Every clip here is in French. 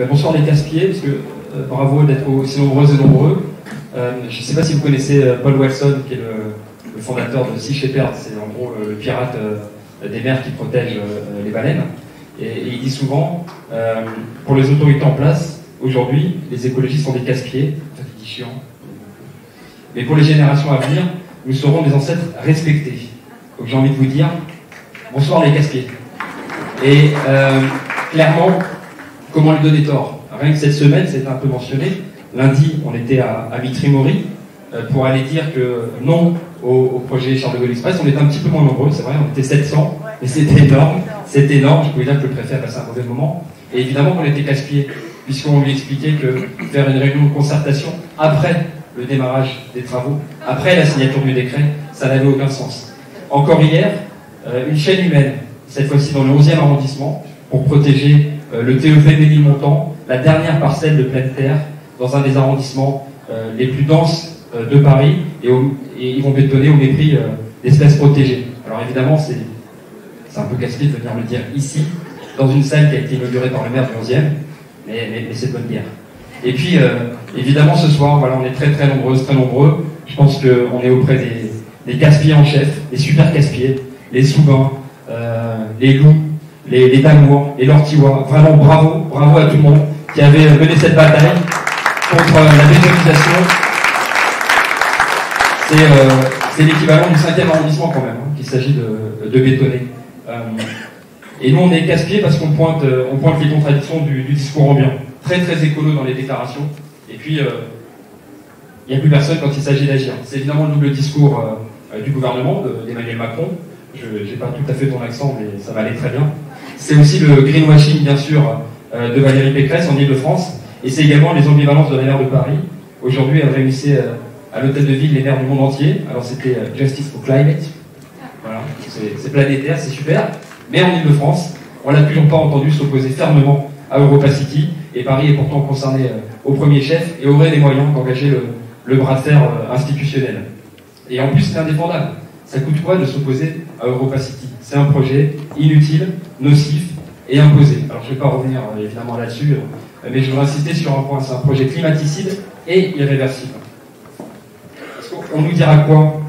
Bonsoir les casse-pieds, parce que bravo d'être aussi nombreuses et nombreux. Je ne sais pas si vous connaissez Paul Wellson, qui est le fondateur de Sea Shepherd, c'est en gros le pirate des mers qui protège les baleines. Et il dit souvent, pour les autorités en place, aujourd'hui, les écologistes sont des casse-pieds, en fait il dit chiant. Mais pour les générations à venir, nous serons des ancêtres respectés. Donc j'ai envie de vous dire, bonsoir les casse-pieds. Et clairement, comment lui donner tort? Rien que cette semaine, c'était un peu mentionné. Lundi, on était à Mitry-Mory pour aller dire que non au projet Charles de Gaulle Express. On était un petit peu moins nombreux, c'est vrai, on était 700, mais c'était énorme. C'était énorme, je pouvais dire que le préfet a passé un mauvais moment. Et évidemment, on était casse-pieds, puisqu'on lui expliquait que faire une réunion de concertation après le démarrage des travaux, après la signature du décret, ça n'avait aucun sens. Encore hier, une chaîne humaine, cette fois-ci dans le 11e arrondissement, pour protéger le TEV Ménilmontant, la dernière parcelle de pleine terre, dans un des arrondissements les plus denses de Paris, et ils vont bétonner au mépris d'espèces protégées. Alors évidemment, c'est un peu casse-pied de venir le dire ici, dans une salle qui a été inaugurée par le maire du 11e, mais c'est de bonne guerre. Et puis, évidemment, ce soir, voilà, on est très très nombreuses, très nombreux. Je pense qu'on est auprès des casse-pieds en chef, les super casse-pieds, les Soubins, les loups, les Damours, les Lortillois. Vraiment bravo, bravo à tout le monde qui avait mené cette bataille contre la bétonisation. C'est l'équivalent du 5e arrondissement quand même, hein, qu'il s'agit de bétonner. Et nous on est casse-pieds parce qu'on pointe les contradictions du discours ambiant. Très très écolo dans les déclarations. Et puis, il n'y a plus personne quand il s'agit d'agir. C'est évidemment le double discours du gouvernement, d'Emmanuel Macron. Je n'ai pas tout à fait ton accent, mais ça m'allait très bien. C'est aussi le greenwashing, bien sûr, de Valérie Pécresse en Ile-de-France. Et c'est également les ambivalences de la maire de Paris. Aujourd'hui, elle réunissait à l'hôtel de ville les maires du monde entier. Alors c'était Justice for Climate. Voilà, c'est planétaire, c'est super. Mais en Ile-de-France, on l'a toujours pas entendu s'opposer fermement à EuropaCity. Et Paris est pourtant concerné au premier chef et aurait les moyens d'engager le bras de fer institutionnel. Et en plus, c'est indéfendable. Ça coûte quoi de s'opposer à EuropaCity? C'est un projet inutile, nocif et imposé. Alors je ne vais pas revenir évidemment là-dessus, mais je voudrais insister sur un point, c'est un projet climaticide et irréversible. Parce qu'on nous dira quoi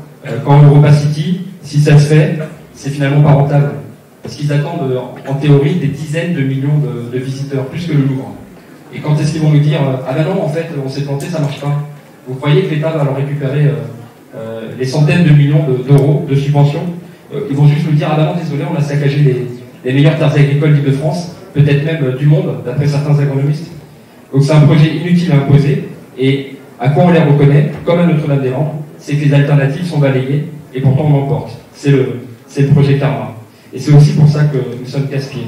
quand EuropaCity, si ça se fait, c'est finalement pas rentable? Parce qu'ils attendent en théorie des dizaines de millions de visiteurs, plus que le Louvre. Et quand est-ce qu'ils vont nous dire ah ben non, en fait, on s'est planté, ça marche pas? Vous croyez que l'État va leur récupérer les centaines de millions d'euros de subventions? Ils vont juste nous dire ah ben non, désolé, on a saccagé les meilleures terres agricoles d'Île-de-France, peut-être même du monde, d'après certains agronomistes. Donc c'est un projet inutile à imposer. Et à quoi on les reconnaît, comme à Notre-Dame-des-Landes, c'est que les alternatives sont balayées et pourtant on l'emporte. C'est le projet Karma. Et c'est aussi pour ça que nous sommes casse-pieds.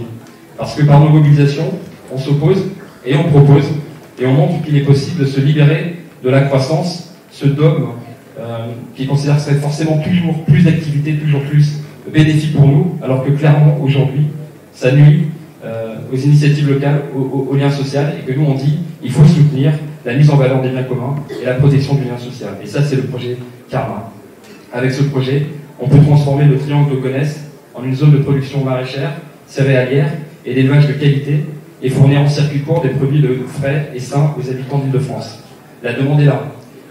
Parce que par nos mobilisations, on s'oppose et on propose, et on montre qu'il est possible de se libérer de la croissance, ce dogme qui considère que ce serait forcément toujours plus d'activité, toujours plus bénéfique pour nous, alors que clairement, aujourd'hui, ça nuit aux initiatives locales, au lien social, et que nous, on dit il faut soutenir la mise en valeur des biens communs et la protection du lien social. Et ça, c'est le projet Karma. Avec ce projet, on peut transformer le triangle de Gonesse en une zone de production maraîchère, céréalière et d'élevage de qualité, et fournir en circuit court des produits de frais et sains aux habitants d'Île-de-France. La demande est là.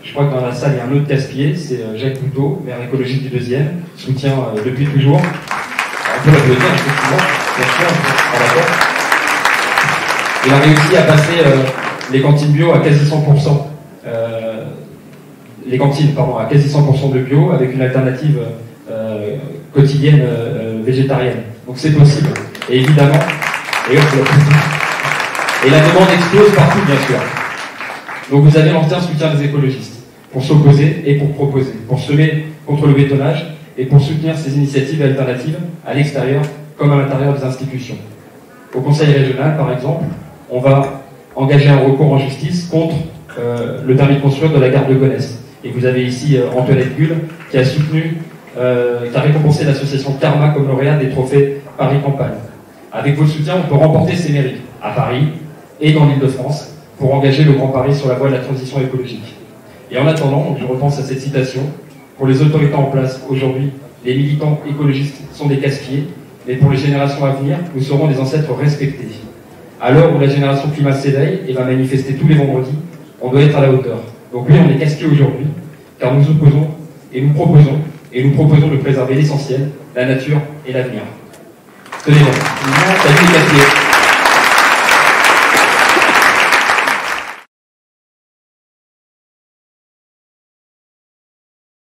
Je crois que dans la salle, il y a un autre casse-pied, c'est Jacques Couteau, maire écologiste du 2e, soutien depuis toujours. On peut l'applaudir, effectivement, bien sûr, par la porte. Il a réussi à passer les cantines bio à quasi 100%. Les cantines, pardon, à quasi 100% de bio, avec une alternative quotidienne végétarienne. Donc c'est possible. Et évidemment, et la demande explose partout, bien sûr. Donc vous avez lancé un soutien des écologistes pour s'opposer et pour proposer, pour semer contre le bétonnage et pour soutenir ces initiatives alternatives à l'extérieur comme à l'intérieur des institutions. Au Conseil régional, par exemple, on va engager un recours en justice contre le permis de construire de la gare de Gonesse. Et vous avez ici Antoinette Gull qui a soutenu, qui a récompensé l'association Karma comme lauréat des trophées Paris-Campagne. Avec vos soutiens, on peut remporter ces mérites à Paris et dans l'Île-de-France pour engager le Grand Paris sur la voie de la transition écologique. Et en attendant, je repense à cette citation, pour les autorités en place aujourd'hui, les militants écologistes sont des casse-pieds, mais pour les générations à venir, nous serons des ancêtres respectés. À l'heure où la génération climat s'éveille et va manifester tous les vendredis, on doit être à la hauteur. Donc oui, on est Caspier aujourd'hui, car nous opposons et nous proposons de préserver l'essentiel, la nature et l'avenir. Tenez bon. Salut les Caspiers.